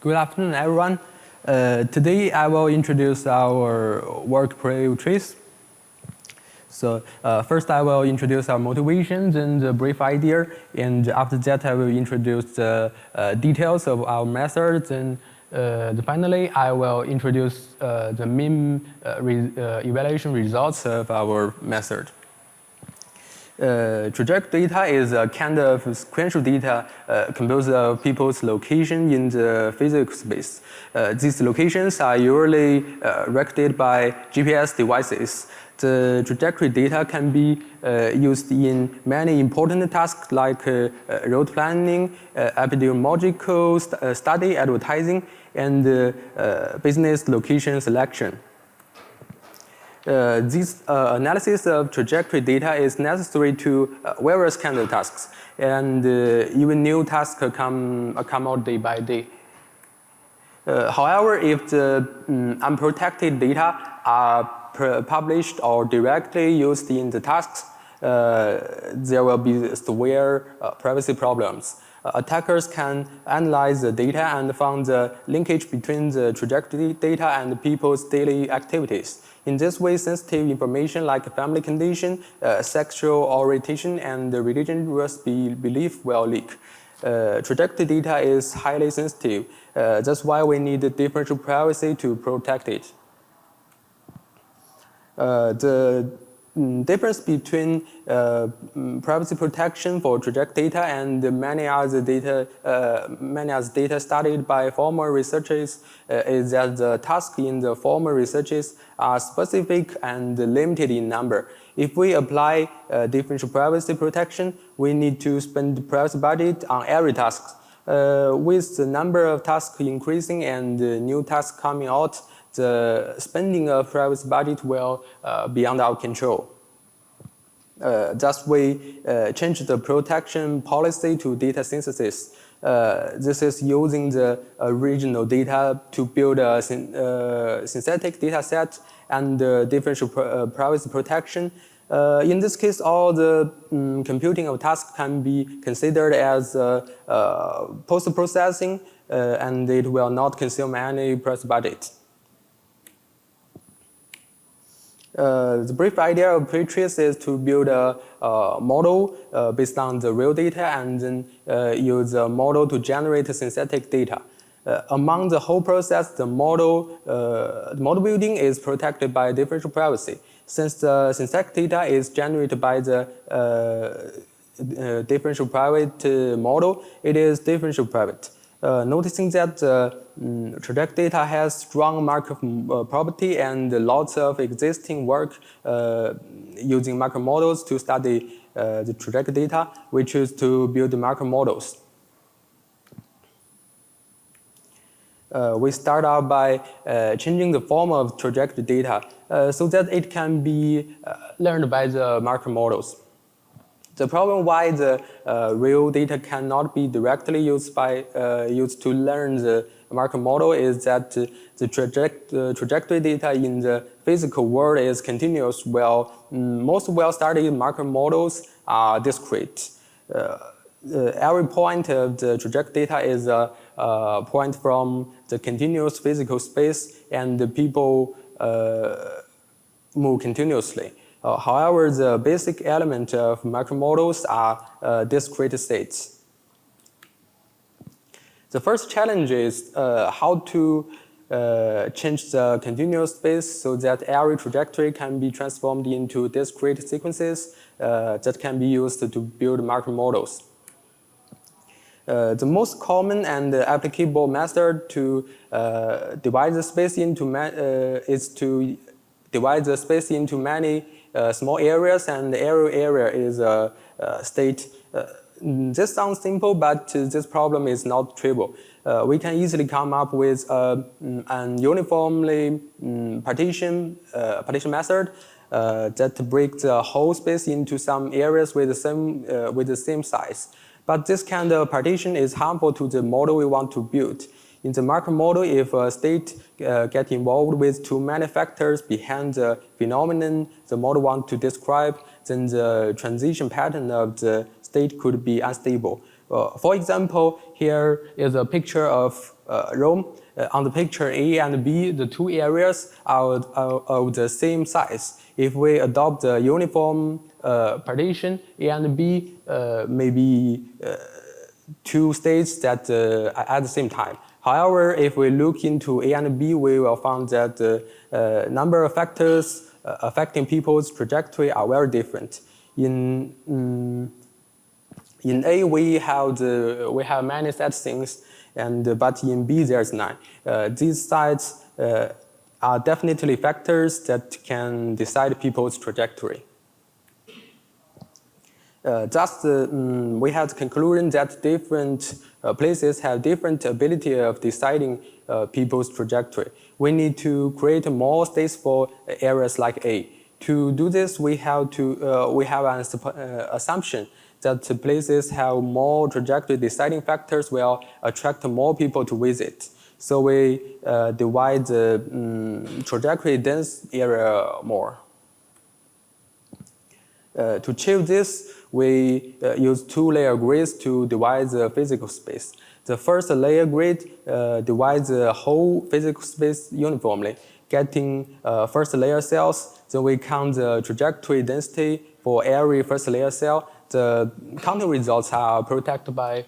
Good afternoon, everyone. Today I will introduce our work PrivTrace. So first I will introduce our motivations and the brief idea, and after that I will introduce the details of our methods, and finally I will introduce the mean evaluation results of our method. Trajectory data is a kind of sequential data composed of people's location in the physical space. These locations are usually recorded by GPS devices. The trajectory data can be used in many important tasks like road planning, epidemiological study, advertising, and business location selection. This analysis of trajectory data is necessary to various kinds of tasks, and even new tasks come out day by day. However, if the unprotected data are published or directly used in the tasks, there will be severe privacy problems. Attackers can analyze the data and find the linkage between the trajectory data and people's daily activities. In this way, sensitive information like family condition, sexual orientation, and religious belief will leak. Trajectory data is highly sensitive. That's why we need differential privacy to protect it. The difference between privacy protection for trajectory data and many other data studied by former researchers is that the tasks in the former researches are specific and limited in number. If we apply differential privacy protection, we need to spend the privacy budget on every task. With the number of tasks increasing and new tasks coming out, the spending of privacy budget will be under our control. Thus, we change the protection policy to data synthesis. This is using the original data to build a synthetic data set and differential privacy protection. In this case, all the computing of tasks can be considered as post-processing, and it will not consume any privacy budget. The brief idea of PrivTrace is to build a model based on the real data and then use a model to generate synthetic data. Among the whole process, the model building is protected by differential privacy. Since the synthetic data is generated by the differential private model, it is differential private. Noticing that trajectory data has strong Markov property and lots of existing work using Markov models to study the trajectory data, we choose to build the Markov models. We start out by changing the form of trajectory data so that it can be learned by the Markov models. The problem why the real data cannot be directly used to learn the Markov model is that the trajectory data in the physical world is continuous, while most well-studied Markov models are discrete. Every point of the trajectory data is a point from the continuous physical space, and the people move continuously. However, the basic element of Markov models are discrete states. The first challenge is how to change the continuous space so that every trajectory can be transformed into discrete sequences that can be used to build Markov models. The most common and applicable method to divide the space into is to divide the space into many small areas, and every area is a state. This sounds simple, but this problem is not trivial. We can easily come up with an uniformly partition method that breaks the whole space into some areas with the same size. But this kind of partition is harmful to the model we want to build. In the Markov model, if a state gets involved with too many factors behind the phenomenon the model wants to describe, then the transition pattern of the state could be unstable. For example, here is a picture of Rome. On the picture A and B, the two areas are of the same size. If we adopt the uniform partition, A and B may be two states that at the same time. However, if we look into A and B, we will find that the number of factors affecting people's trajectory are very different. In A, we have many such things, but in B, there's none. These sites are definitely factors that can decide people's trajectory. We had the conclusion that different places have different ability of deciding people's trajectory. We need to create more states for areas like A. To do this, we have an assumption that places have more trajectory deciding factors will attract more people to visit. So we divide the trajectory dense area more. To achieve this, we use two-layer grids to divide the physical space. The first layer grid divides the whole physical space uniformly, getting first layer cells. Then we count the trajectory density for every first layer cell. The counting results are protected by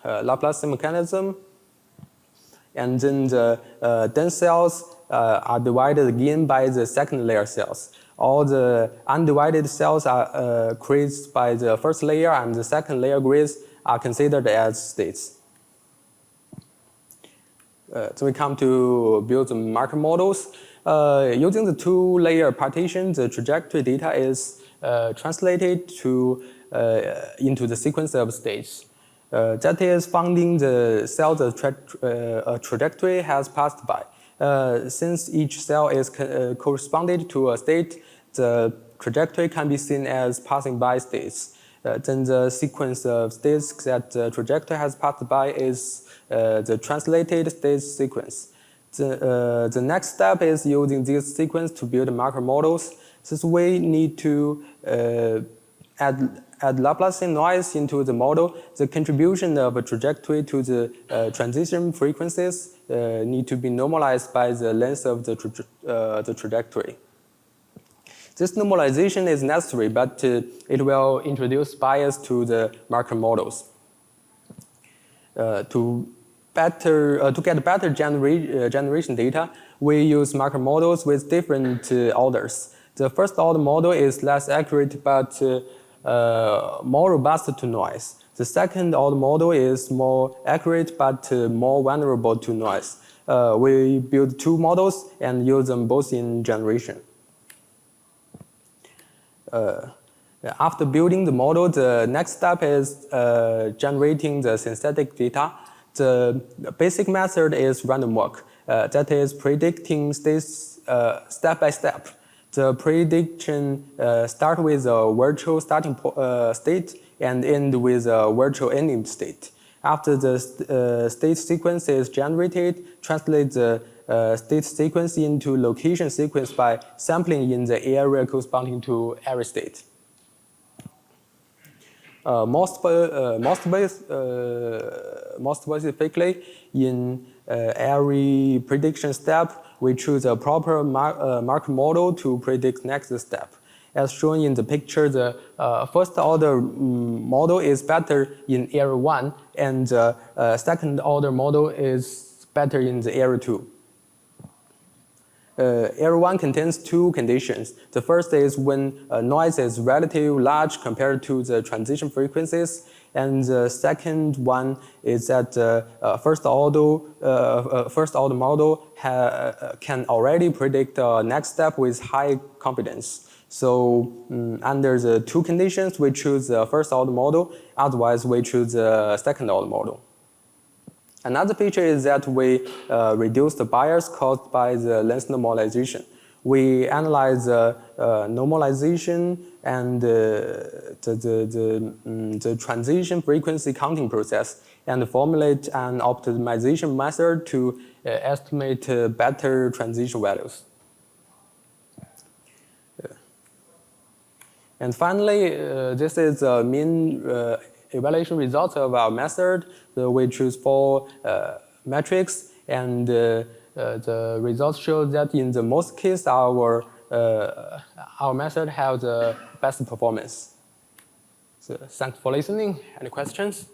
Laplace mechanism. And then the dense cells are divided again by the second layer cells. All the undivided cells are created by the first layer, and the second layer grids are considered as states. So we come to build the Markov models. Using the two-layer partition, the trajectory data is translated into the sequence of states. That is, finding the cell the trajectory has passed by. Since each cell is corresponded to a state, the trajectory can be seen as passing by states. Then the sequence of states that the trajectory has passed by is the translated states sequence. The next step is using this sequence to build Markov models. Since we need to add Laplacian noise into the model, the contribution of a trajectory to the transition frequencies need to be normalized by the length of the trajectory. This normalization is necessary, but it will introduce bias to the Markov models. To get better generation data, we use Markov models with different orders. The first order model is less accurate, but more robust to noise. The second order model is more accurate, but more vulnerable to noise. We build two models and use them both in generation. After building the model, the next step is generating the synthetic data. The basic method is random walk. That is predicting states step by step. The prediction starts with a virtual starting state and end with a virtual ending state. After the state sequence is generated, translate the state sequence into location sequence by sampling in the area corresponding to every state. Most specifically, in every prediction step, we choose a proper Markov model to predict next step. As shown in the picture, the first order model is better in area 1, and the second order model is better in the area 2. Area 1 contains two conditions. The first is when noise is relatively large compared to the transition frequencies, and the second one is that the first order model can already predict the next step with high confidence. So under the two conditions, we choose the first order model. Otherwise, we choose the second order model. Another feature is that we reduce the bias caused by the length normalization. We analyze the normalization and the transition frequency counting process and formulate an optimization method to estimate better transition values. And finally, this is a mean evaluation results of our method. So we choose 4 metrics, and the results show that in the most case, our method has the best performance. So thanks for listening. Any questions?